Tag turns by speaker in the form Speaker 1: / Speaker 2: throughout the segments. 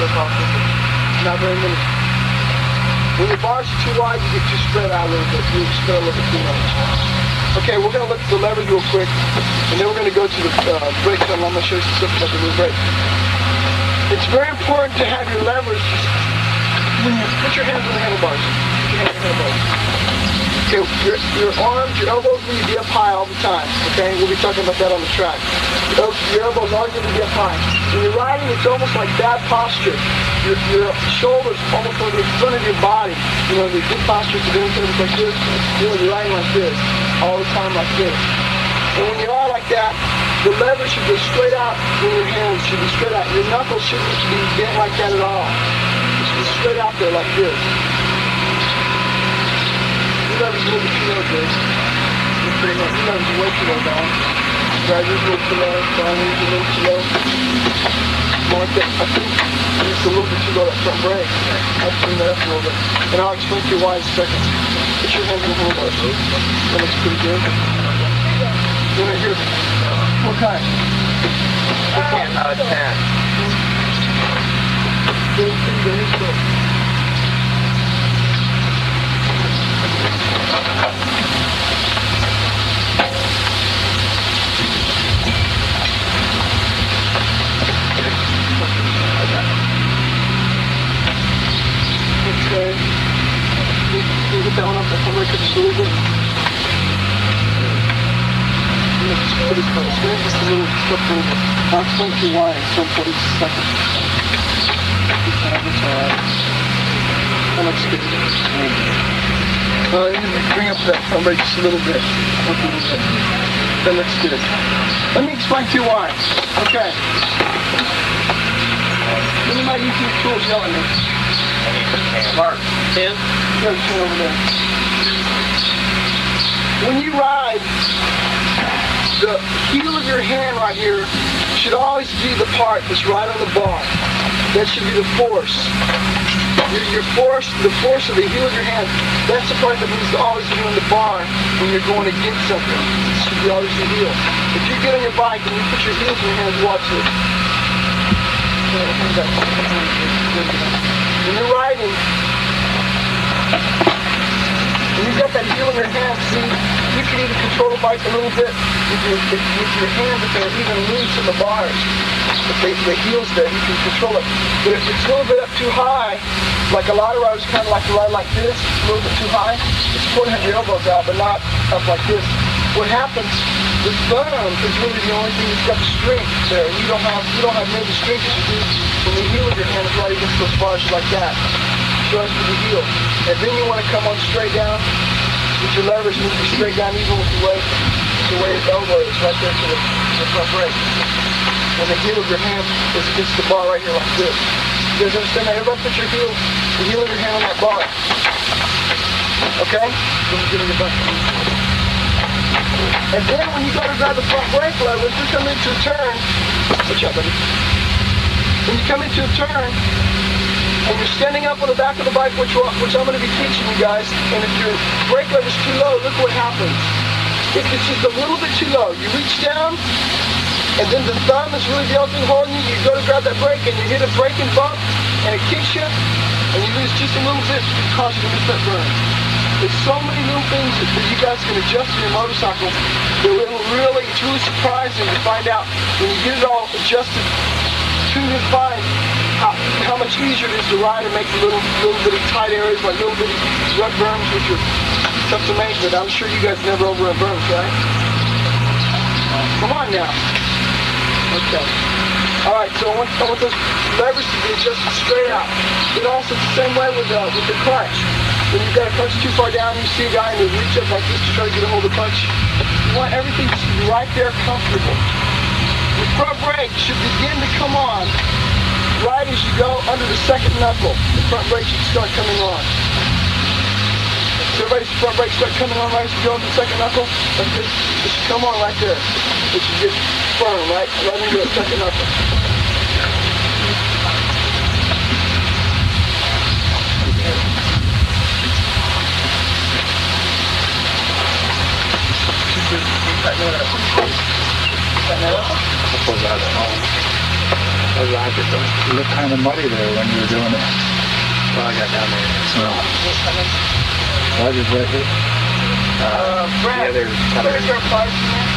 Speaker 1: Not very many. When your bars are too wide, you get too spread out a little bit. You spread a little bit too much. Okay, we're going to look at the levers real quick, and then we're going to go to the brake pedal. I'm going to show you some stuff about the new brake. It's very important to have your levers when you put your hands on the handlebars. Put your hands on the handlebars. Okay, your arms, your elbows need to be up high all the time. Okay, we'll be talking about that on the track. Your elbows always need to be up high. When you're riding, it's almost like bad posture. Your shoulders almost on the front of your body. You know, the good posture to do things like this. You know, you're riding like this all the time, like this. And when you are like that, the lever should go straight out. When your hands should be straight out. Your knuckles shouldn't be bent like that at all. It should be straight out there like this. Your lever's a little bit too low, Jake. Your lever's way too low, Don. Driver's a little too low. Driver's a little too low. Like that. I think it's a little bit too low, that front brake. I'll tune that up a little bit. And I'll explain to you why in a second. Put your hands on the handlebars. That looks pretty good. Then right here. What kind?
Speaker 2: 10 out of 10.
Speaker 1: Okay. Can you get that one up? That one right just a little bit. It's pretty close. There's just a little slip a little bit. I'll explain to you why in some 40 seconds. That's alright. That looks good. You need to bring up that front brake just a little bit. Up a little bit. That looks good. Let me explain to you why. Okay. When you might use these tools, yell at me.
Speaker 2: Mark, 10?
Speaker 1: There's 10 over there. When you ride, the heel of your hand right here should always be the part that's right on the bar. That should be the force. Your force, the force of the heel of your hand, that's the part that needs to always be on the bar when you're going against something. It should be always the heel. If you get on your bike and you put your heels in your hands, watch this. When you're riding, when you've got that heel in your hand, see, you can even control the bike a little bit with your hands if they're even loose in the bars. If the heel's there, you can control it. But if it's a little bit up too high, like a lot of riders kind of like to ride like this, a little bit too high, it's important to have your elbows out, but not up like this. What happens, the thumb is really the only thing that's got the strength there. You don't have near the strength as you do when the heel of your hand is right against those bars like that. Just with the heel. And then you want to come on straight down with your levers, need to be straight down even with the way your elbow is right there to the front brake. When the heel of your hand is against the bar right here like this. You guys understand that? Everybody put the heel of your hand on that bar. Okay? Then we're going to get back. And then when you go to grab the front brake lever, if you come into a turn, watch out, buddy. When you come into a turn, and you're standing up on the back of the bike, which I'm going to be teaching you guys, and if your brake lever's too low, look what happens. If it's just a little bit too low, you reach down, and then the thumb is really the only thing holding you. You go to grab that brake, and you hit a braking bump, and it kicks you, and you lose just a little bit, it causes you to miss that burn. There's so many little things that you guys can adjust to your motorcycle that it's really surprising to find out when you get it all adjusted, tuned and fine, how much easier it is to ride and make little bitty tight areas, like little bitty rut berms, which are tough to make, but I'm sure you guys never overrun berms, right? Come on now. Okay. Alright, so I want those levers to be adjusted straight out. But also the same way with the clutch. When you've got a clutch too far down, you see a guy and they reach up like this to try to get a hold of the clutch. You want everything to be right there comfortable. The front brake should begin to come on right as you go under the second knuckle. The front brake should start coming on. So everybody's front brake start coming on right as you go into the second knuckle. Like this. It should come on right there. It should get firm, right into the second knuckle.
Speaker 2: Tighten that up. focus on it.
Speaker 3: You looked kind of muddy there when you were doing it.
Speaker 2: Well, I got down there.
Speaker 3: Roger's right here.
Speaker 1: Brad,
Speaker 2: the other
Speaker 1: where's our parts in there?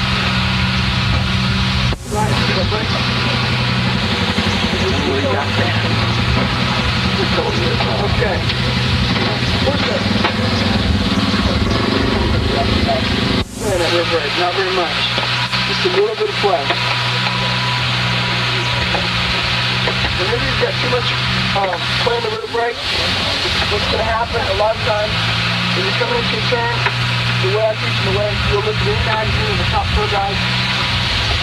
Speaker 1: Right, okay. Where's that? Man, that river rate, not very much. Just a little bit of play. Whenever you've got too much play in the river break, what's going to happen a lot of times when you're coming into a turn, the way I teach and the way you'll look at any magazine and the top pro guys,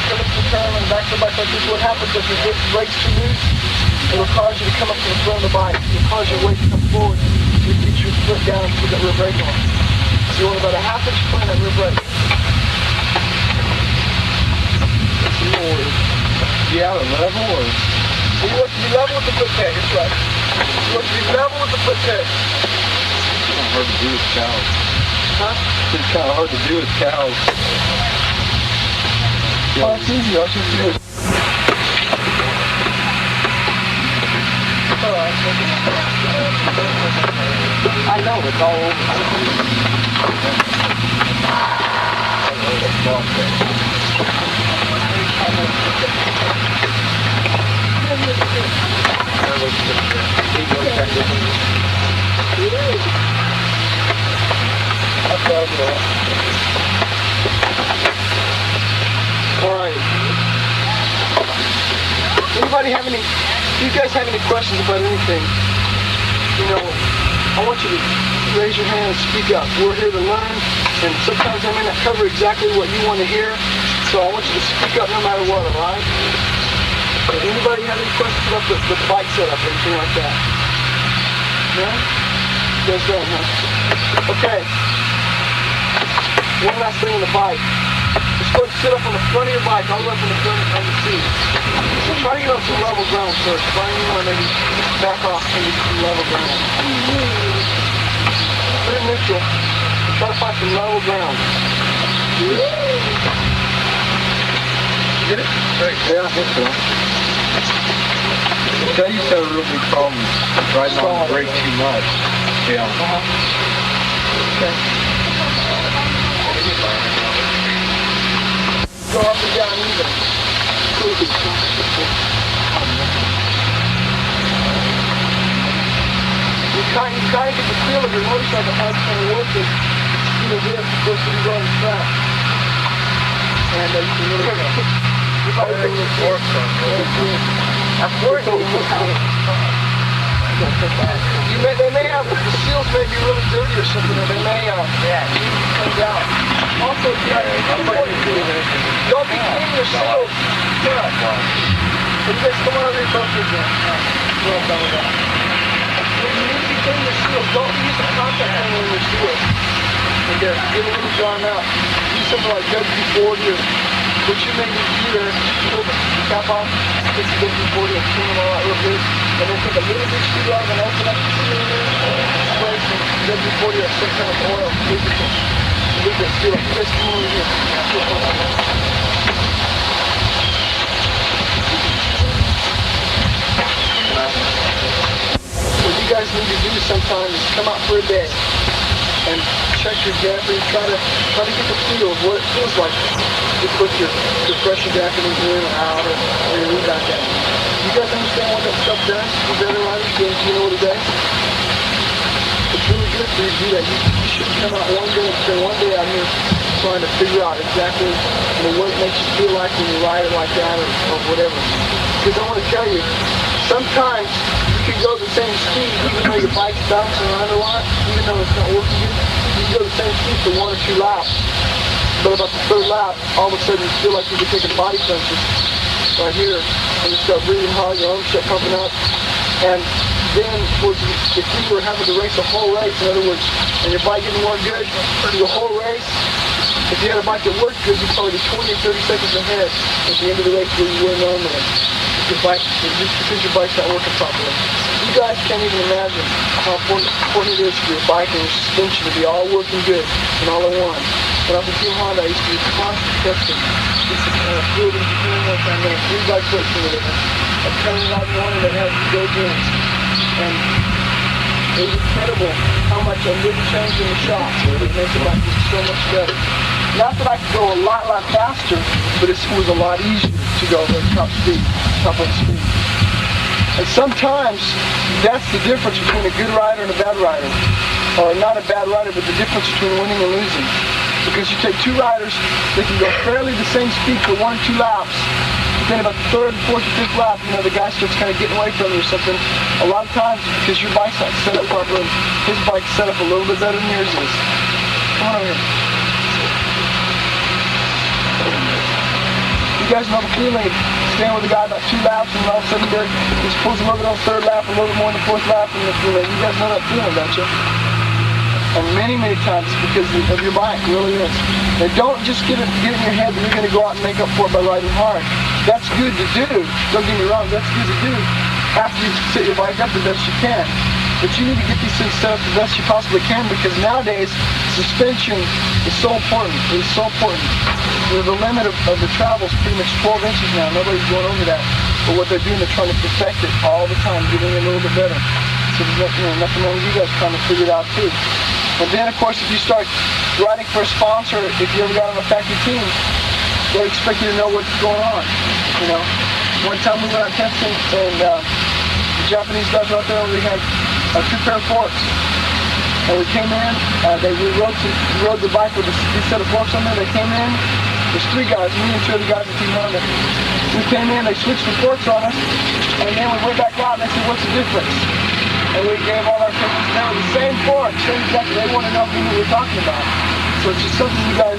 Speaker 1: come into the turn and back to the bike like this, what happens is if the brake's too loose, it'll cause you to come up to the front of the bike. It'll cause your weight to come forward. So you get your foot down and put that rear brake on. So you want about a half-inch play on that rear brake. That's more.
Speaker 3: Yeah, level or?
Speaker 1: So you want to be level with the foot peg, that's right. You want to be level with the foot peg.
Speaker 3: It's hard to do with cows.
Speaker 1: Huh?
Speaker 3: It's kind of hard to do with cows.
Speaker 1: Oh, it's easy. I'll just do it. I know, it's all all right. Anybody have any, do you guys have any questions about anything? You know, I want you to raise your hand and speak up. We're here to learn, and sometimes I may not cover exactly what you want to hear, so I want you to speak up no matter what, all right? Anybody have any questions about the bike setup or anything like that? No? You guys don't, huh? Okay. One last thing on the bike. You're supposed to sit up on the front of your bike, all the way from the front of the seat. So try to get on some level ground first. Try and maybe back off into some level ground. Put it neutral. Try to find some level ground.
Speaker 3: Get it? Right. Yeah, I think so. Tell you had a real big problem riding on the brake too much. Yeah.
Speaker 1: Okay. Go up and down even. You kind of get the feel of your motorcycle how it's going to work is either this or to go on the track. And you can really you probably think it's more fun. That's working. They may have, the seals may be really dirty or something, or they may, come down. Also, don't be cleaning your seals. Yeah. You guys come on over here, both of you. Well done with that. When you need to clean your seals, don't use a contact cleaner in your seals. And get a little drawn out. Use something like WD-40 or what you may need here. Pull the cap off, get some WD-40 and clean them all out real good. And then take a little bit of screwdriver and open up the seal in there. Spray some WD-40 or some kind of oil. Leave that seal. You guys come over here. What you guys need to do sometimes is come out for a day and check your damper. Try to get the feel of what it feels like to put your pressure jacket in or out or your lead back out. You guys understand what that stuff does? You better riders doing, you know what it does? It's really good for you to do that. You shouldn't come out one day and spend one day out here trying to figure out exactly what it makes you feel like when you ride it like that or whatever. Because I want to tell you, sometimes you can go the same speed even though your bike's bouncing around a lot, even though it's not working good. You can go the same speed for 1 or 2 laps. But about the 3rd lap, all of a sudden you feel like you're taking body punches right here. And you start breathing hard, your arms start pumping up. And then if you were having to race a whole race, in other words, and your bike didn't work good, the whole race, if you had a bike that worked good, you'd probably be 20 or 30 seconds ahead at the end of the race where you were normally. Just because your bike's not working properly. You guys can't even imagine how important it is for your bike and your suspension to be all working good and all in one. When I was in Team Honda, I used to do constant testing. Just to kind of feel the engineering work on there. 3 bike race simulator. a Calhoun one that has the go games. And it was incredible how much a little change in the shocks would make the bike so much better. Not that I could go a lot faster, but it was a lot easier to go at top of speed. And sometimes that's the difference between a good rider and a bad rider. Or not a bad rider, but the difference between winning and losing. Because you take two riders, they can go fairly the same speed for 1 or 2 laps. But then about the 3rd, 4th, 5th lap, the guy starts kind of getting away from you or something. A lot of times, because your bike's not set up properly, his bike's set up a little bit better than yours is. Come on over here. You guys know the feeling, staying with a guy about 2 laps, and all of a sudden he just pulls a little bit on the 3rd lap, a little bit more on the 4th lap, and you guys know that feeling, don't you? And many times it's because of your bike, it really is. And don't just get it in your head that you're going to go out and make up for it by riding hard. That's good to do. Don't get me wrong, that's good to do after you set your bike up the best you can. But you need to get these things set up the best you possibly can, because nowadays suspension is so important. It is so important. The limit of the travel is pretty much 12 inches now. Nobody's going over that. But what they're doing, they're trying to perfect it all the time, getting it a little bit better. So there's nothing wrong with you guys trying to figure it out too. And then, of course, if you start riding for a sponsor, if you ever got on a factory team, they expect you to know what's going on. One time we went out testing, and the Japanese guys were out there, and we had 2 pair of forks. And we came in, we rode the bike with these set of forks on there. They came in, there's 3 guys, me and 2 other guys in Team Honda. We came in, they switched the forks on us, and then we went back out, and they said, what's the difference? And we gave all our pictures. They were the same forks, same exactly. They want to know who we were talking about. So it's just something you guys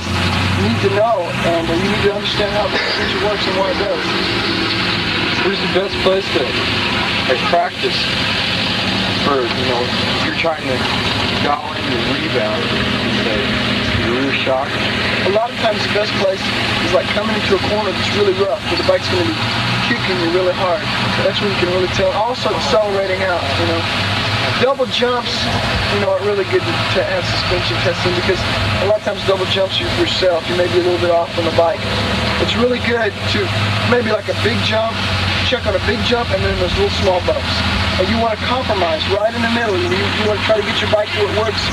Speaker 1: need to know, and you need to understand how the suspension works and what it does.
Speaker 3: Where's the best place to practice for, if you're trying to dial in your rebound, say, your rear shock?
Speaker 1: A lot of times the best place is like coming into a corner that's really rough, where the bike's going to be kicking you really hard. That's when you can really tell. Also accelerating out, Double jumps, are really good to have suspension testing, because a lot of times double jumps yourself, you may be a little bit off on the bike. It's really good to maybe like a big jump, check on a big jump, and then those little small bumps. And you want to compromise right in the middle. You want to try to get your bike where it works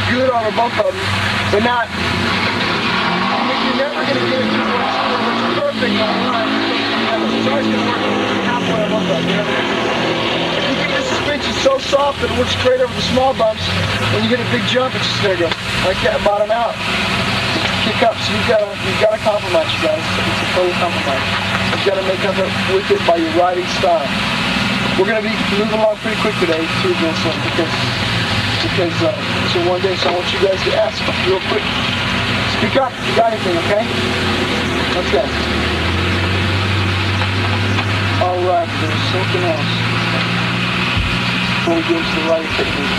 Speaker 1: good on a bump of them, but not. You're never going to get it to where it's perfect on line. It's always going to work halfway on a bump of them. If you get your suspension so soft that it works straight over the small bumps, when you get a big jump, it's just going to go like that, bottom out. Kick up. So you've got to compromise, you guys. It's a total compromise. You've got to make up with it by your riding style. We're going to be moving along pretty quick today, too, Vincent, because it's a one day, so I want you guys to ask real quick. Speak up if you got anything, okay? Okay. All right, there's something else. Before we get into the riding technique.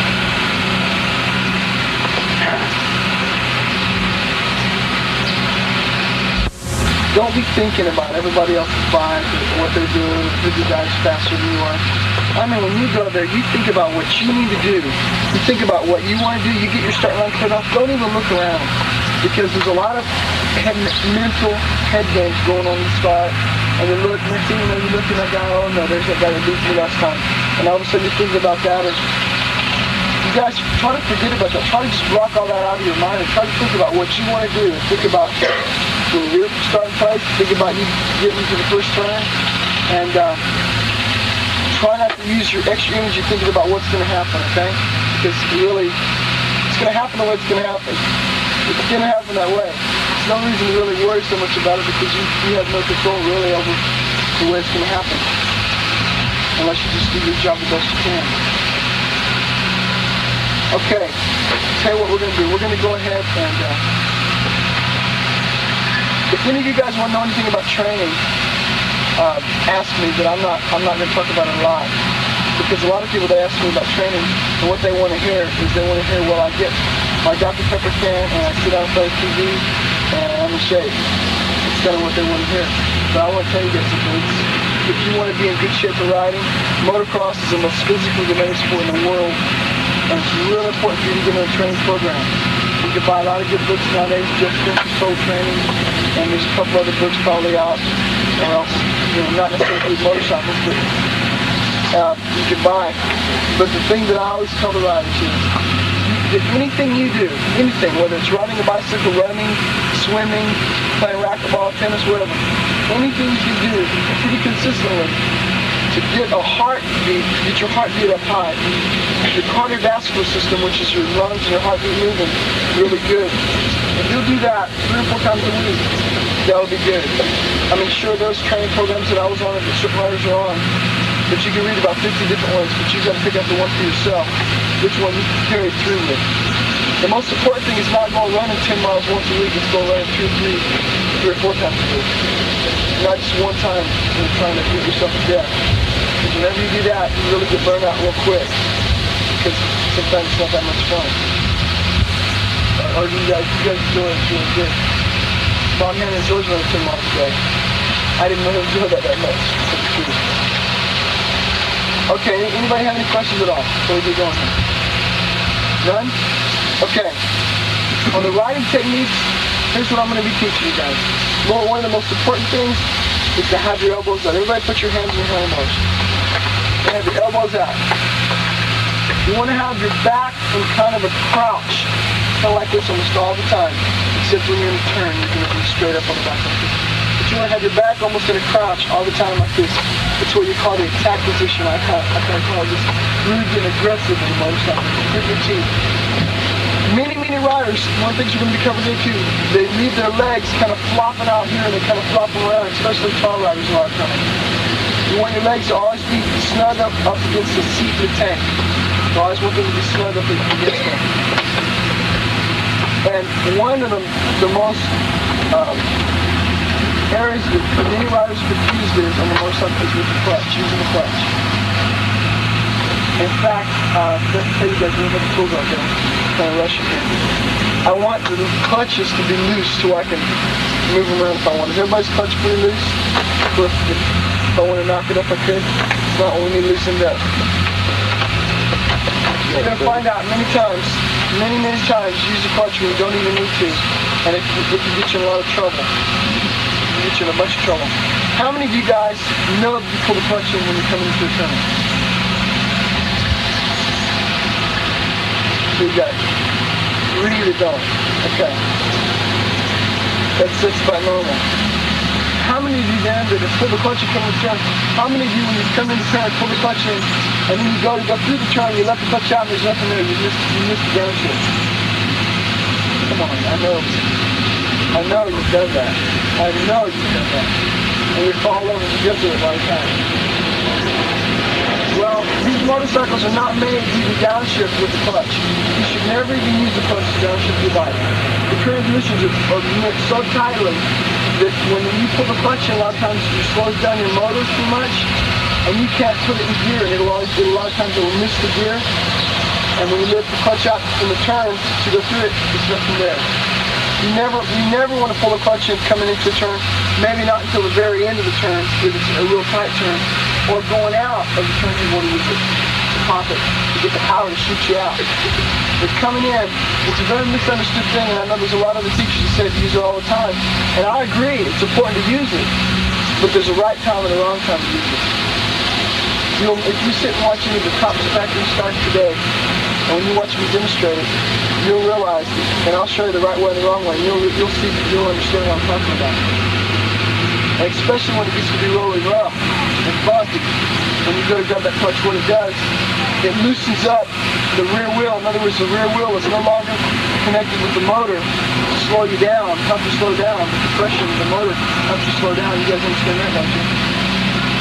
Speaker 1: Don't be thinking about everybody else's bike or what they're doing, who the guy's faster than you are. I mean, when you go there, you think about what you need to do. You think about what you want to do. You get your start line cleared off. Don't even look around, because there's a lot of mental head games going on in the start. And then next thing you know, you're looking at that guy, oh no, there's that guy that beat me last time. And all of a sudden you think about that. And you guys try to forget about that. Try to just block all that out of your mind and try to think about what you want to do. Think about when you're starting place, think about you getting to the first turn, and try not to use your extra energy thinking about what's going to happen, okay? Because really, it's going to happen the way it's going to happen. It's going to happen that way. There's no reason to really worry so much about it, because you have no control really over the way it's going to happen, unless you just do your job the best you can. Okay, tell you what we're going to do. We're going to go ahead and if any of you guys want to know anything about training, ask me, but I'm not going to talk about it a lot, because a lot of people, they ask me about training, and what they want to hear is they want to hear, well, I get my Dr. Pepper can, and I sit on TV, and I'm in shape. It's kind of what they want to hear. But I want to tell you guys something. If you want to be in good shape for riding, motocross is the most physically demanding sport in the world, and it's really important for you to get in a training program. You can buy a lot of good books nowadays, just for control training, and there's a couple other books probably out. or else, not necessarily motorcycles, but you can buy. But the thing that I always tell the riders is, anything you do, anything, whether it's riding a bicycle, running, swimming, playing racquetball, tennis, whatever, anything you can do pretty consistently to get your heartbeat up high, your cardiovascular system, which is your lungs and your heartbeat moving really good. If you'll do that 3 or 4 times a week, that would be good. I mean, sure, there's training programs that I was on that certain riders are on, but you can read about 50 different ones, but you've got to pick out the one for yourself, which one you can carry through with. The most important thing is not going running 10 miles once a week, it's going running 3 or 4 times a week. Not just one time when you're trying to beat yourself to death. Because whenever you do that, you really get burned out real quick. Because sometimes it's not that much fun. Or you guys enjoy it, it's really good. My man enjoys running 10 miles a day. I didn't really enjoy that much. Okay, anybody have any questions at all before we get going here? None? Okay. On the riding techniques, here's what I'm going to be teaching you guys. One of the most important things is to have your elbows out. Everybody put your hands in your elbows. And have your elbows out. You want to have your back in kind of a crouch, kind of like this almost all the time. Except when you're in a turn, you're going to be straight up on the back like this. But you want to have your back almost in a crouch all the time like this. It's what you call the attack position. I kind of call this rude and aggressive in motorcycle. Grit your teeth. Many riders, one of the things you're going to be covering into, they leave their legs kind of flopping out here and they kind of flopping around, especially tall riders a lot of times. You want your legs to always be snug up against the seat of the tank. You always want them to be snug up against them. And one of the most areas that many riders confused is on the motorcycle is with the clutch, using the clutch. In fact, let's tell you guys, we have the tools out there. Kind of rushing here. I want the clutches to be loose so I can move them around if I want. Is everybody's clutch pretty loose? If I want to knock it up, I could. It's not when we need loosened up. You're going to find out many times, many times, you use the clutch when you don't even need to, and it can get you in a lot of trouble. It can get you in a bunch of trouble. How many of you guys know that you pull the clutch in when you're coming into a turn? You guys really don't. Okay. That's about normal. How many of you then that have pulled the clutch and come in the turn, how many of you when you come in the turn, pull the clutch in, and then you go through the turn, you let the clutch out and there's nothing there, you missed the downshift? Come on, I know you've done that. I know you've done that. And you fall over and get to it right time. Well, these motorcycles are not made to even downshift with the clutch. You should never even use the clutch to downshift your bike. The transmissions are knit so tightly that when you pull the clutch in, a lot of times you slow down your motors too much, and you can't put it in gear, and a lot of times it will miss the gear. And when you lift the clutch out in the turn to go through it, there's nothing there. You never want to pull the clutch in coming into a turn, maybe not until the very end of the turn, if it's a real tight turn, or going out of the turn you want to use it to pop it, to get the power to shoot you out. But coming in, it's a very misunderstood thing, and I know there's a lot of the teachers that say to use it all the time, and I agree, it's important to use it, but there's a right time and a wrong time to use it. If you sit and watch any of the top factory starts today, and when you watch me demonstrate it, you'll realize, and I'll show you the right way and the wrong way, and you'll see, you'll understand what I'm talking about. And especially when it gets to be really rough and bumpy, when you go to grab that clutch, what it does, it loosens up the rear wheel. In other words, the rear wheel is no longer connected with the motor to slow you down, help you slow down. The compression of the motor helps you slow down. You guys understand that, don't you?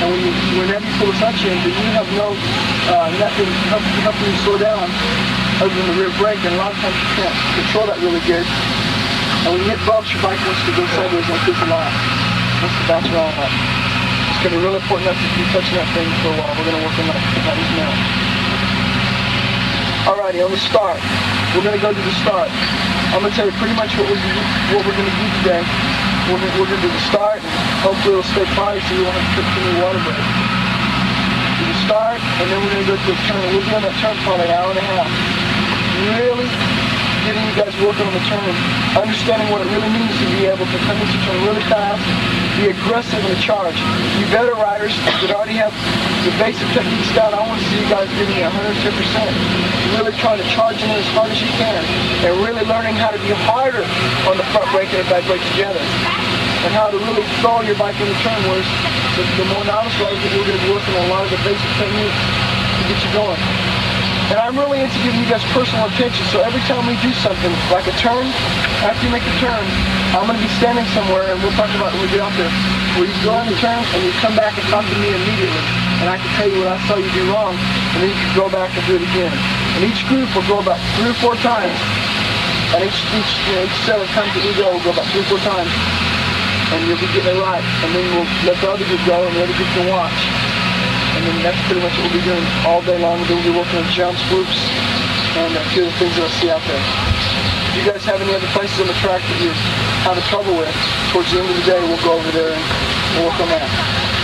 Speaker 1: And whenever you pull the clutch in, then you have nothing helping you slow down other than the rear brake, and a lot of times you can't control that really good. And when you hit bumps, your bike wants to go sideways like this a lot. It wants to bounce around a lot. It's going to be really important not to keep touching that thing for a while. We're going to work on that now. Alrighty, on the start. We're going to go to the start. I'm going to tell you pretty much what we're going to do today. We're going to do the start, and hopefully it'll stay quiet so you won't have to put too many water breaks. Do the start, and then we're going to go to a turn. We'll be on that turn for probably an hour and a half. Really getting you guys working on the turn, understanding what it really means to be able to come into turn really fast, be aggressive in the charge. You better riders that already have the basic techniques down, I want to see you guys giving me 110%. Really trying to charge in as hard as you can, and really learning how to be harder on the front brake and the back brake together, and how to really throw your bike in the turn. Whereas the more novice riders, we're going to be working on a lot of the basic techniques to get you going. And I'm really into giving you guys personal attention, so every time we do something, like a turn, after you make a turn, I'm going to be standing somewhere, and we'll talk about it when we get out there, where you go on the turn, and you come back and talk to me immediately, and I can tell you what I saw you do wrong, and then you can go back and do it again. And each group will go about 3 or 4 times, and each set of times that we go will go about 3 or 4 times, and you'll be getting it right, and then we'll let the other group go, and the other group can watch. And then that's pretty much what we'll be doing all day long. We'll be working on jumps, whoops, and a few of the things that I see out there. If you guys have any other places on the track that you're having trouble with, towards the end of the day, we'll go over there and we'll work on that.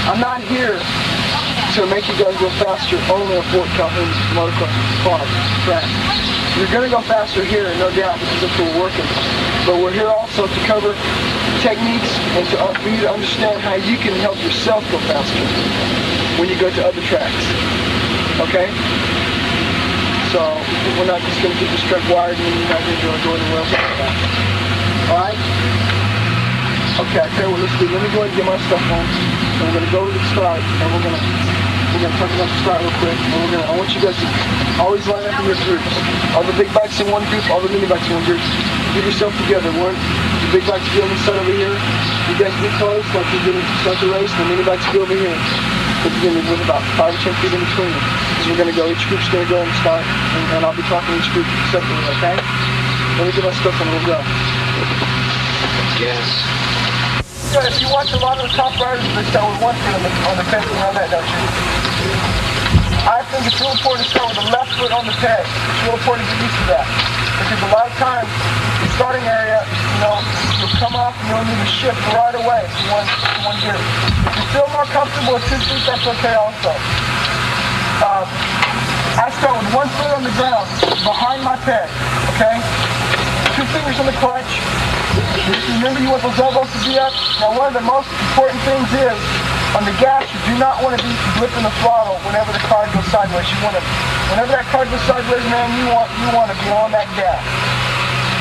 Speaker 1: I'm not here to make you guys go faster only on Fort Calhoun Motocross Park track. You're going to go faster here, no doubt, because that's what we're working. But we're here also to cover techniques and for you to understand how you can help yourself go faster when you go to other tracks. Okay? So we're not just going to keep this track wired and you're not going to go anywhere else like that. Alright? Okay, I tell you what, let's do. Let me go ahead and get my stuff on. And we're going to go to the start, and we're going to talk about the start real quick. And I want you guys to always line up in your groups. All the big bikes in one group, all the mini bikes in one group. Get yourself together. The big bikes be on the side over here. You guys be close, like you're going to start the race, and the mini bikes be over here. Because you're going to be with about 5 or 10 feet in between them. Because we're going to go, each group's going to go and start, and I'll be talking to each group separately, okay? Let me get my stuff and we'll go.
Speaker 2: Yes.
Speaker 1: Yeah, if you watch a lot of the top riders, they start with one foot on the peg around that, don't you? I think it's real important to start with the left foot on the peg. It's real important to get used to that. Because a lot of times, the starting area, you'll come off and you'll need to shift right away to one gear. If you feel more comfortable with 2 feet, that's okay also. I start with 1 foot on the ground, behind my peg, okay? 2 fingers on the clutch. Remember, you want those elbows to be up. Now, one of the most important things is, on the gas, you do not want to be gripping the throttle whenever the car goes sideways. Whenever that car goes sideways, man, you want to be on that gas.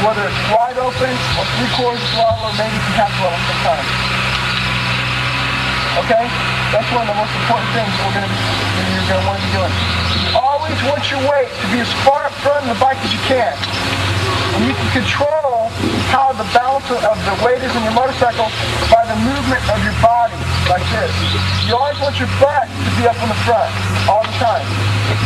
Speaker 1: Whether it's wide open or 3/4 throttle or maybe half throttle sometimes. Okay? That's one of the most important things you're going to want to be doing. You always want your weight to be as far up front of the bike as you can. And you can control how the balance of the weight is in your motorcycle by the movement of your body, like this. You always want your butt to be up on the front, all the time.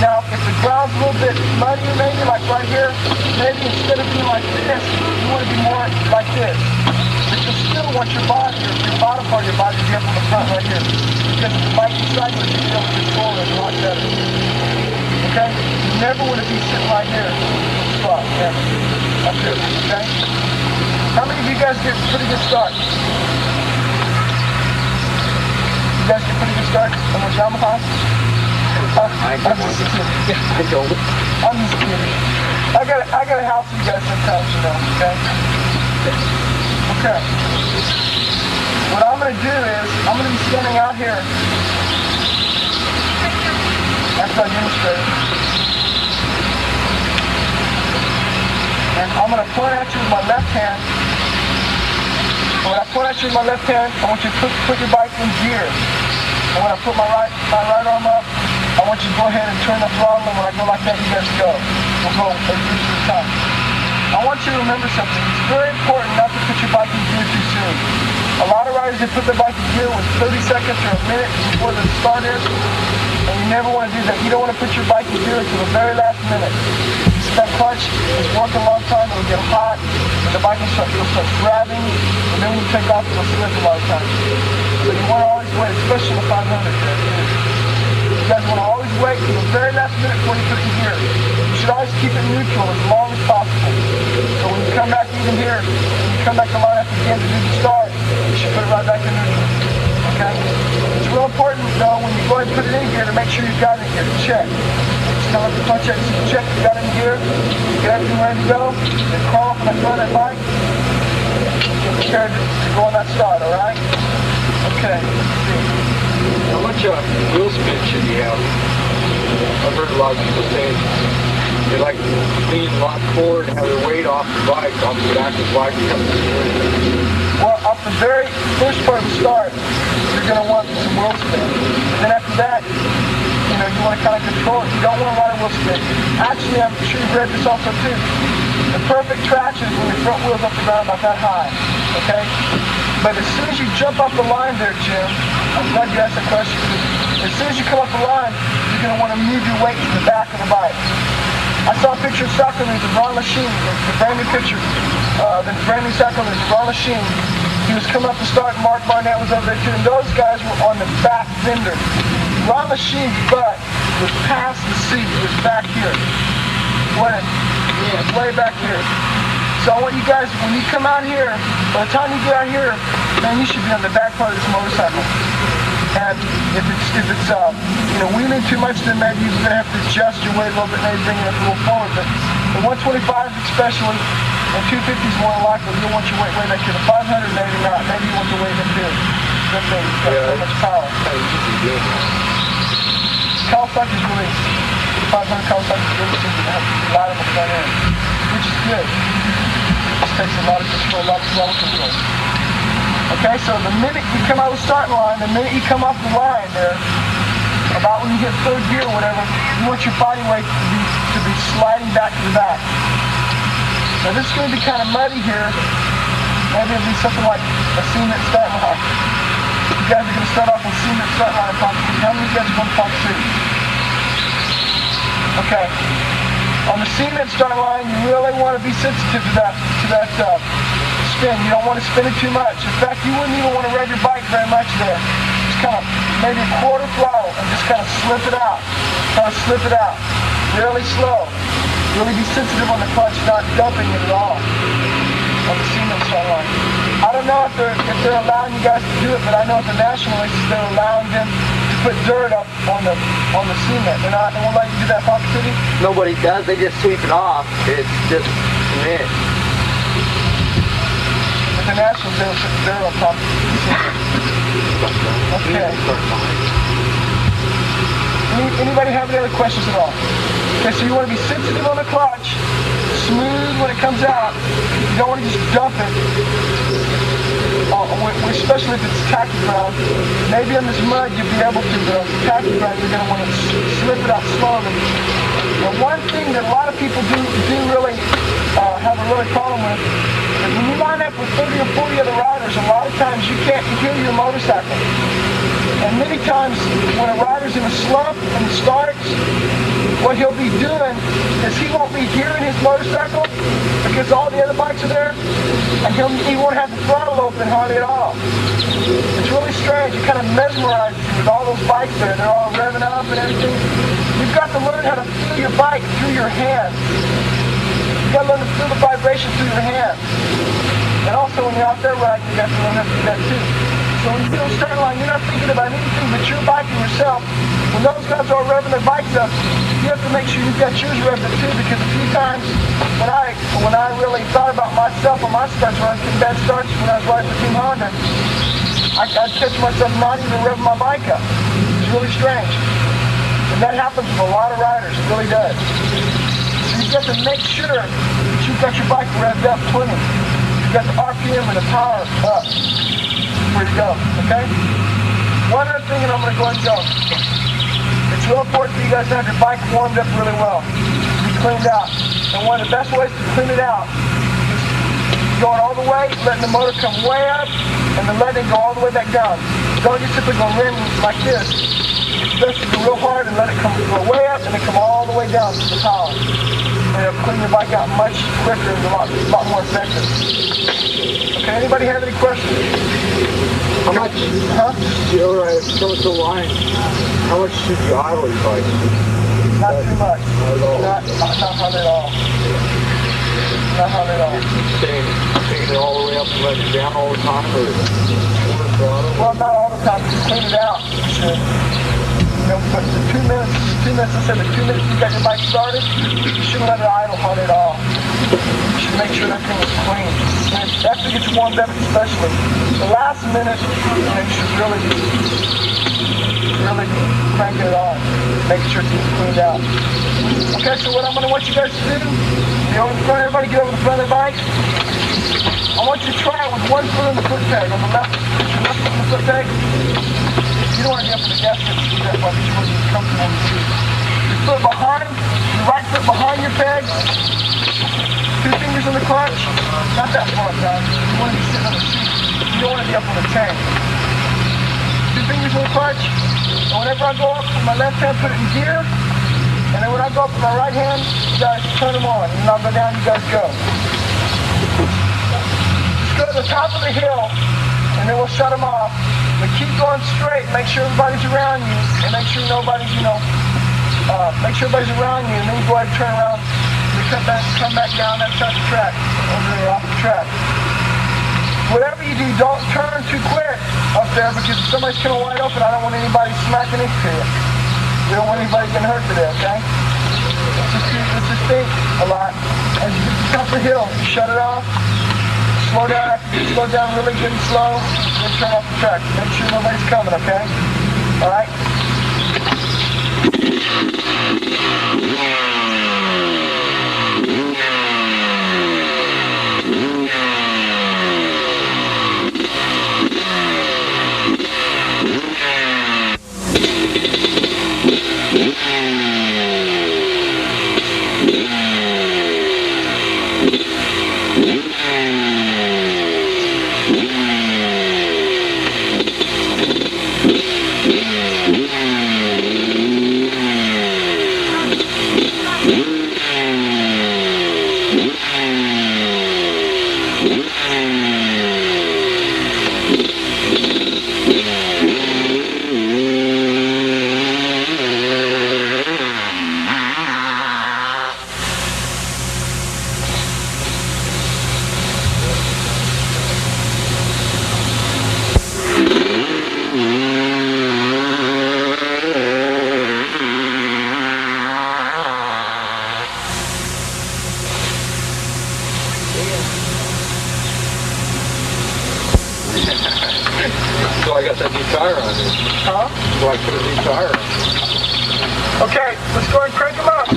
Speaker 1: Now, if the ground's a little bit muddier, maybe, like right here, maybe instead of being like this, you want to be more like this. But you still want your body, or your bottom part of your body to be up on the front right here. Because if the bike is sideways, you'll be able to control it a lot better. Okay? You never want to be sitting right here. Spot, never. That's it, okay? How many of you guys get pretty good starts? You guys get pretty good starts on those Yamahas?
Speaker 2: I don't.
Speaker 1: I'm just kidding. I got a house for you guys sometimes, okay? Okay. What I'm going to do is, I'm going to be standing out here after I demonstrate. And I'm going to point at you with my left hand. And when I point at you with my left hand, I want you to put your bike in gear. And when I put my right arm up, I want you to go ahead and turn the throttle, and when I go like that, you guys go. We'll go as much at a time. I want you to remember something. It's very important not to put your bike in gear too soon. A lot of riders, they put their bike in gear with 30 seconds or a minute before the start is, and you never want to do that. You don't want to put your bike in gear until the very last minute. That clutch is working a long time, it'll get hot, and the bike will start grabbing, and then when you take off, it'll slip a lot of times. So you want to always wait, especially the 500. You guys want to always wait till the very last minute before you put it in gear. You should always keep it neutral as long as possible. So when you come back even here, when you come back to line up again to do the start, you should put it right back in neutral. Okay? It's real important, though, when you go ahead and put it in gear to make sure you've got it in gear. Check. Tell us to punch it, check you got in gear, get everything ready to go, then crawl from the front of that bike, get prepared to go on that start, alright? Okay, let's see.
Speaker 3: How much wheel spin should you have? I've heard a lot of people say they like lean a lot forward and have their weight off the bike, off the back of the bike.
Speaker 1: Well, off the very first part of the start, you're going to want some wheel spin. And then after that, you know, you want to kind of control it. You don't want a lot of wheel spin. Actually, I'm sure you've read this also too. The perfect traction is when your front wheel's off the ground about that high, okay? But as soon as you jump off the line there, Jim, I'm glad you asked that question. As soon as you come off the line, you're going to want to move your weight to the back of the bike. I saw a picture of Sacramento, the Ron Lachine, the brand new picture, the brand new Sacramento, Ron Lachine. He was coming up to start, and Mark Barnett was over there too, and those guys were on the back fender. Ron Lachine's butt was past the seat, it was back here. Way back here. So I want you guys, when you come out here, by the time you get out here, man, you should be on the back part of this motorcycle. And if it's you know, wheeling too much, then maybe you're going to have to adjust your weight a little bit, maybe bring it up a little forward. But the 125s especially, and 250s more than likely, you'll want your weight way back here. The 500, maybe not. Maybe you want the weight up here. That thing, it's got so much power. Kawasaki is really, 500 Kawasaki is really seems to have a lot of the front end, which is good. It takes a lot of control, a lot of throttle control. Okay, so the minute you come out of the starting line, the minute you come off the line there, about when you hit third gear or whatever, you want your body weight to be sliding back to the back. Now this is going to be kind of muddy here. Maybe it'll be something like a cement start line. You guys are going to start off with cement start line pump. How many of you guys are going to pump suit? Okay. On the cement start line, you really want to be sensitive to that spin. You don't want to spin it too much. In fact, you wouldn't even want to rev your bike very much there. Just kind of maybe a quarter throttle and just kind of slip it out. Kind of slip it out. Really slow. Really be sensitive on the clutch, not dumping it at all on the cement start line. I don't know if they're allowing you guys to do it, but I know at the national races they're allowing them to put dirt up on the cement. They won't let you do that, Pop City?
Speaker 2: Nobody does. They just sweep it off. It's just cement.
Speaker 1: At the nationals, they'll put dirt on top of the cement. Okay. Anybody have any other questions at all? Okay, so you want to be sensitive on the clutch, smooth when it comes out. You don't want to just dump it, especially if it's tacky ground. Maybe in this mud you'll be able to, but on tacky ground you're going to want to slip it out slowly. And one thing that a lot of people do really have a really problem with is when you line up with 30 or 40 other riders, a lot of times you can't hear your motorcycle. And many times when a rider's in a slump and starts, what he'll be doing is he won't be hearing his motorcycle because all the other bikes are there, and he won't have the throttle open hardly at all. It's really strange. It kind of mesmerizes you with all those bikes there. They're all revving up and everything. You've got to learn how to feel your bike through your hands. You've got to learn to feel the vibration through your hands. And also when you're out there riding, you got to learn how to do that too. So when you feel the starting line, you're not thinking about anything but your bike and yourself. When those guys are all revving their bikes up, you have to make sure you've got yours revved up too, because a few times when I really thought about myself on my starts, when I was getting bad starts, when I was riding for Team Honda, I'd catch myself not even revving my bike up. It's really strange. And that happens with a lot of riders. It really does. So you've got to make sure that you've got your bike revved up plenty. You've got the RPM and the power up. Where to go, okay? One other thing, and I'm going to go ahead and go. It's real important for you guys to have your bike warmed up really well. Be cleaned out. And one of the best ways to clean it out is going all the way, letting the motor come way up, and then letting it go all the way back down. Don't just simply go in like this. It's best to go real hard and let it go way up and then come all the way down to the power. And it'll clean your bike out much quicker and a lot more effective. Okay, anybody have any questions?
Speaker 3: How much, coming to the line, how much should you idle your bike?
Speaker 1: Not too much.
Speaker 3: Not at all.
Speaker 1: Not hardly at all. Not hardly at all.
Speaker 3: Taking it all the way up and letting it down all the time, or throttle?
Speaker 1: Well, not all the time. Just clean it out. You should. but the 2 minutes, let's say the 2 minutes you got your bike started, you shouldn't let it idle hard at all. You should make sure that thing is clean. And after it gets warmed up especially, the last minute, you should really crank it on, make sure it's cleaned out. Okay, so what I'm going to want you guys to do, everybody get over the front of the bike. I want you to try it with one foot on the foot peg, on the left foot on the foot peg. You don't want to get up in the gas tank to do that part, but you want to be comfortable on the seat. Your foot behind, your right foot behind your peg, 2 fingers on the clutch, not that far down. You want to be sitting on the seat. You don't want to be up on the tank. 2 fingers on the clutch, and whenever I go up with my left hand, put it in gear, and then when I go up with my right hand, you guys turn them on, and I'll go down, you guys go. Just go to the top of the hill, and then we'll shut them off. But keep going straight, make sure everybody's around you, and make sure nobody's, make sure everybody's around you, and then you go ahead and turn around, and come back down that side of the track, over there off the track. Whatever you do, don't turn too quick up there, because if somebody's coming wide open, I don't want anybody smacking into you. We don't want anybody getting hurt today, okay? Let's just think a lot. As you get to the top of the hill, shut it off. Slow down. After you slow down really good and slow, then turn off the track. Make sure nobody's coming, okay? All right?
Speaker 3: So I got that new tire on it.
Speaker 1: Huh?
Speaker 3: So I put a new tire on it.
Speaker 1: Okay, let's go and crank them up.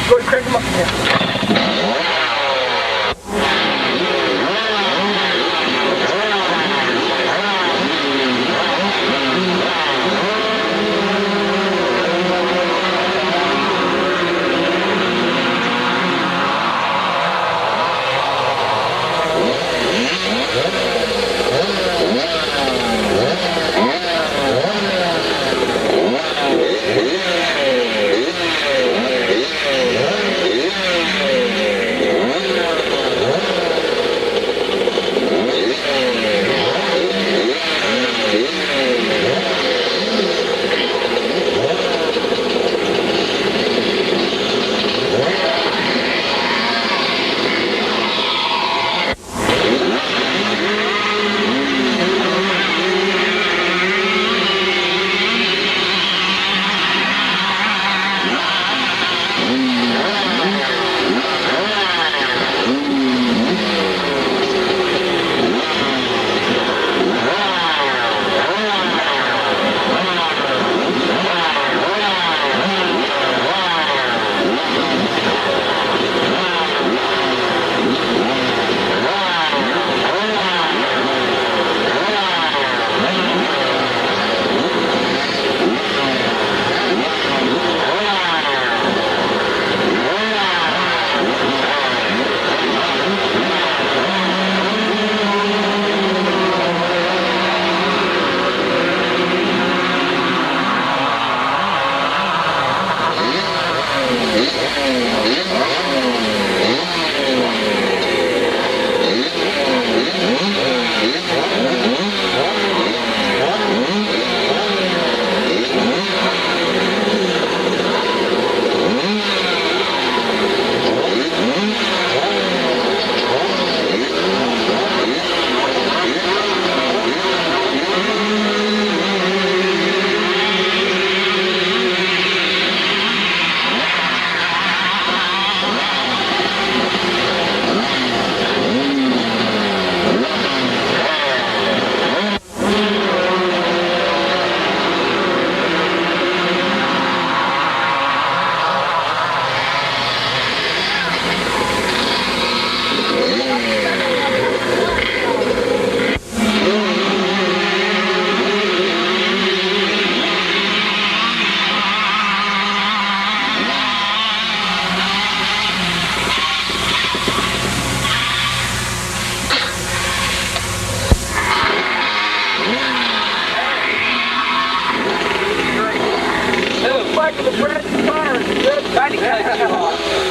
Speaker 1: Go and crank them up again.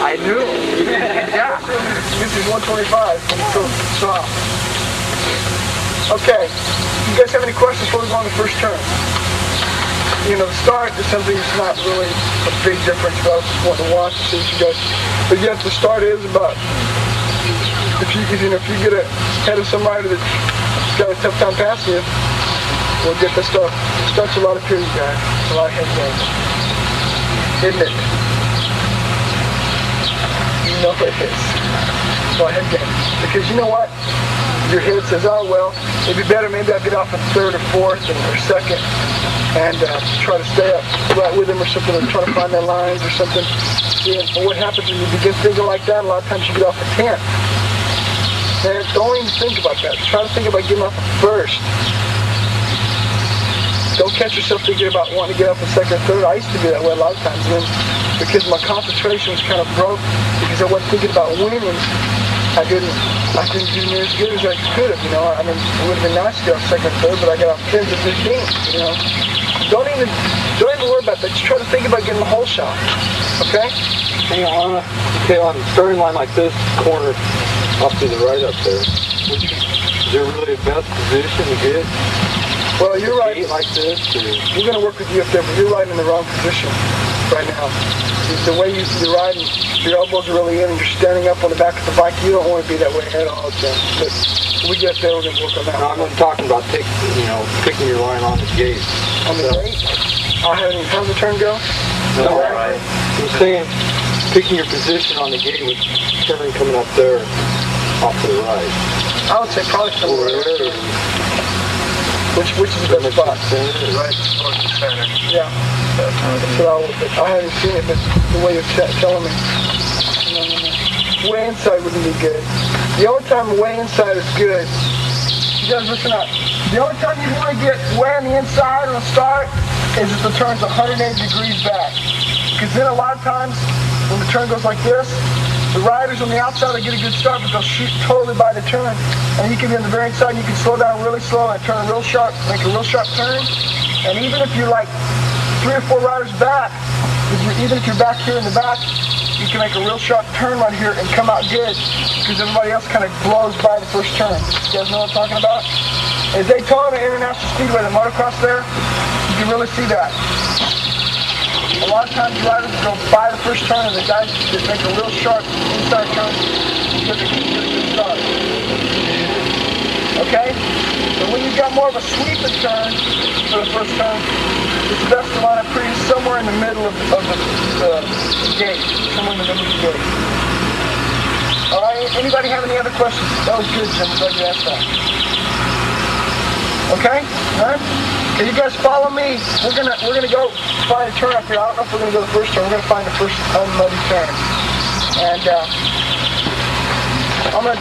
Speaker 2: I knew. Yeah.
Speaker 1: This is 125, and it's so soft. Okay, you guys have any questions before we go on the first turn? You know, the start is something that's not really a big difference, but I just want to watch and see if you guys. But yes, the start is about if you get ahead of some rider that's got a tough time passing you, we'll get the start. It starts a lot of periods, guys. It's a lot of head games, isn't it? You know it is. It's a lot of head games because you know what? Your head says, oh well, it'd be better maybe I'll get off in third or fourth or second and try to stay up right with them or something, or try to find their lines or something. And what happens when you begin thinking like that, a lot of times you get off at 10th. And don't even think about that. Try to think about getting off at first. Don't catch yourself thinking about wanting to get off at second or third. I used to be that way a lot of times. And then because my concentration was kind of broke, because I wasn't thinking about winning, I didn't do near as good as I could have, you know. I mean, it would have been nice to get off second, third, but I got off 10 to 15, you know. Don't even worry about that. Just try to think about getting the whole shot, okay?
Speaker 3: Hang on. Okay, on the starting line like this, corner off to the right up there. Is there really a best position to get?
Speaker 1: Well, you're right.
Speaker 3: Like this, or?
Speaker 1: We're going to work with you up there, but you're right in the wrong position right now. The way you're riding, your elbows are really in and you're standing up on the back of the bike. You don't want to be that way at all, Jim. But when we get there, we're going to work on that.
Speaker 3: No, I'm talking about picking your line on the gate.
Speaker 1: On the gate? How's the turn go?
Speaker 3: No, right. I'm saying picking your position on the gate with turn coming up there off to the right.
Speaker 1: I would say probably somewhere there. Which is the best spot?
Speaker 3: Right towards the center.
Speaker 1: Yeah. That's what I haven't seen it, but the way you're telling me. No. Way inside wouldn't be good. The only time way inside is good, you guys listen up. The only time you want to get way on the inside on the start is if the turn's 180 degrees back. Because then a lot of times, when the turn goes like this, the riders on the outside will get a good start, but they'll shoot totally by the turn. And you can be on the very inside, you can slow down really slow and turn real sharp, make a real sharp turn. And even if you're like 3 or 4 riders back, even if you're back here in the back, you can make a real sharp turn right here and come out good because everybody else kind of blows by the first turn. You guys know what I'm talking about? At Daytona International Speedway, the motocross there, you can really see that. A lot of times riders go by the first turn and the guys just make a real sharp inside turn because they can get a good start. Okay? So when you've got more of a sweeping turn for the first turn, it's best to line up pretty somewhere in the middle of the gate. Somewhere in the middle of the gate. Alright, anybody have any other questions? That was good, Jim. I'm glad you asked that. Okay? Alright? Okay, you guys follow me. We're gonna go find a turn up here. I don't know if we're gonna go the first turn. We're gonna find the first unmuddy turn. And I'm gonna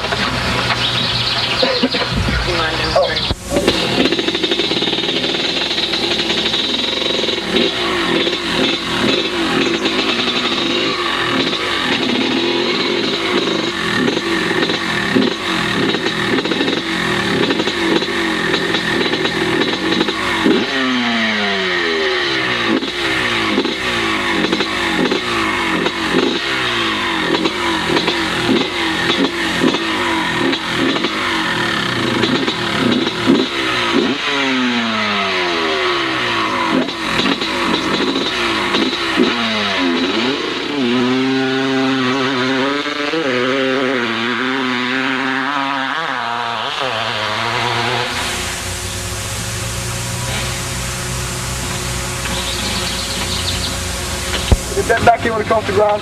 Speaker 1: that back here when it comes to ground,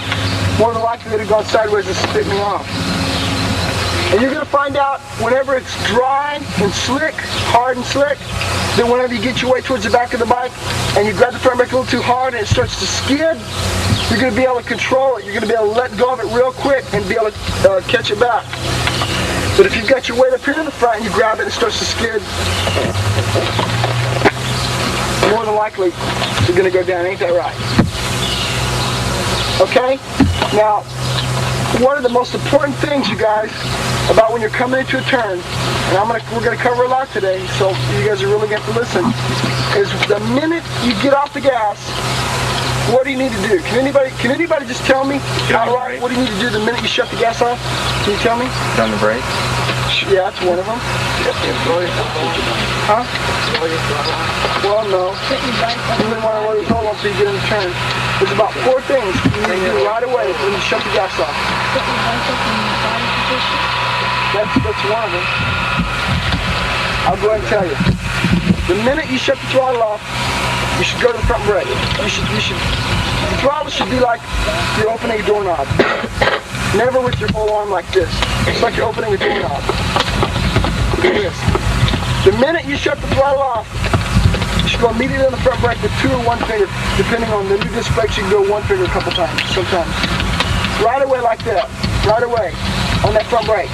Speaker 1: more than likely it'll go sideways and spit me off. And you're going to find out whenever it's dry and slick, hard and slick, then whenever you get your way towards the back of the bike and you grab the front brake a little too hard and it starts to skid, you're going to be able to control it. You're going to be able to let go of it real quick and be able to catch it back. But if you've got your weight up here in the front and you grab it and it starts to skid, more than likely you're going to go down. Ain't that right? Okay? Now, one of the most important things, you guys, about when you're coming into a turn, and we're gonna cover a lot today, so you guys are really going to listen, is the minute you get off the gas what do you need to do? Can anybody just tell me outright what do you need to do the minute you shut the gas off? Can you tell me?
Speaker 3: Down the brake.
Speaker 1: Yeah, that's one of them. Huh? Well, no. You wouldn't want to load your hold on so you get in the turn. There's about 4 things you need to do right away when you shut the gas off. That's one of them. I'll go ahead and tell you. The minute you shut the throttle off, you should go to the front brake. The throttle should be like you're opening a doorknob. Never with your whole arm like this. It's like you're opening a doorknob. Look at this. The minute you shut the throttle off, you should go immediately on the front brake with 2 or 1 finger, depending on the new disc brakes. You can go 1 finger a couple times, sometimes. Right away like that. Right away on that front brake.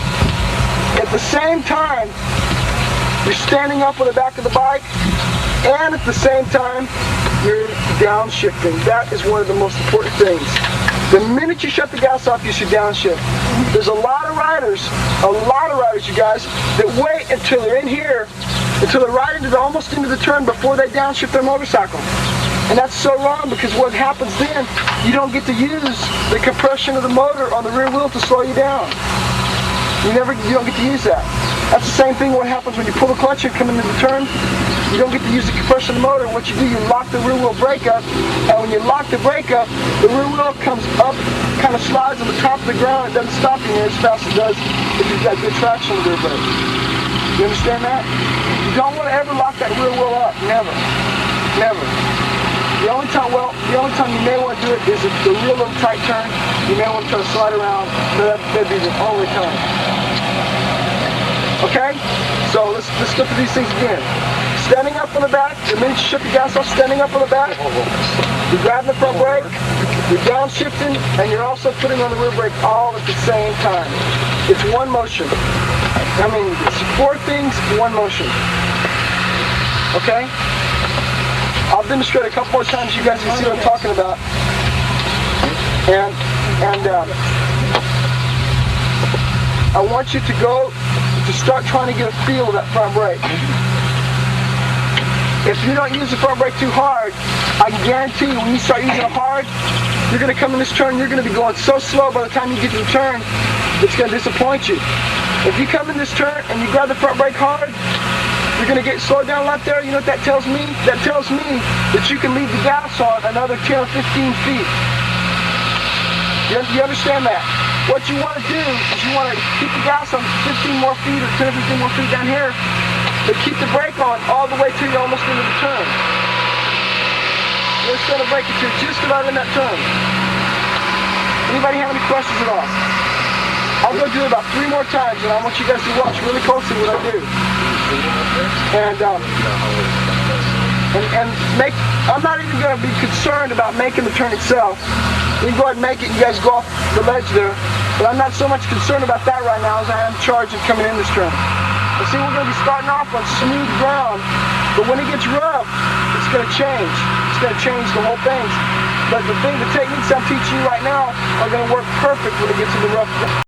Speaker 1: At the same time, you're standing up on the back of the bike, and at the same time, you're downshifting. That is one of the most important things. The minute you shut the gas off, you should downshift. There's a lot of riders, you guys, that wait until they're in here, until they're right almost into the turn before they downshift their motorcycle. And that's so wrong, because what happens then, you don't get to use the compression of the motor on the rear wheel to slow you down. You don't get to use that. That's the same thing what happens when you pull the clutch and come into the turn. You don't get to use the compression of the motor. What you do, you lock the rear wheel brake up, and when you lock the brake up, the rear wheel comes up, kind of slides on the top of the ground. It doesn't stop you near as fast as it does if you've got good traction on the rear brake. You understand that? You don't want to ever lock that rear wheel up. Never. Never. The only time you may want to do it is if the real little tight turn. You may want to try to slide around, but that'd be the only time. Okay? So let's look at these things again. Standing up on the back, the minute you shut the gas off, standing up on the back, you're grabbing the front brake, you're downshifting, and you're also putting on the rear brake all at the same time. It's one motion. I mean, it's 4 things, 1 motion. Okay? I'll demonstrate a couple more times. You guys can see what I'm talking about. And I want you to start trying to get a feel of that front brake. If you don't use the front brake too hard, I can guarantee you when you start using it hard, you're going to come in this turn, you're going to be going so slow by the time you get to the turn, it's going to disappoint you. If you come in this turn and you grab the front brake hard, you're going to get slowed down right there. You know what that tells me? That tells me that you can leave the gas on another 10 or 15 feet. You understand that? What you want to do is you want to keep the gas on 15 more feet or 10 or 15 more feet down here, but keep the brake on all the way till you're almost into the turn. You're going to brake it to just about in that turn. Anybody have any questions at all? I'll go do it about 3 more times, and I want you guys to watch really closely what I do. And I'm not even going to be concerned about making the turn itself. You can go ahead and make it, you guys go off the ledge there. But I'm not so much concerned about that right now as I am charged of coming in this turn. You see, we're going to be starting off on smooth ground, but when it gets rough, it's going to change. It's going to change the whole thing. But the techniques I'm teaching you right now are going to work perfect when it gets to the rough ground.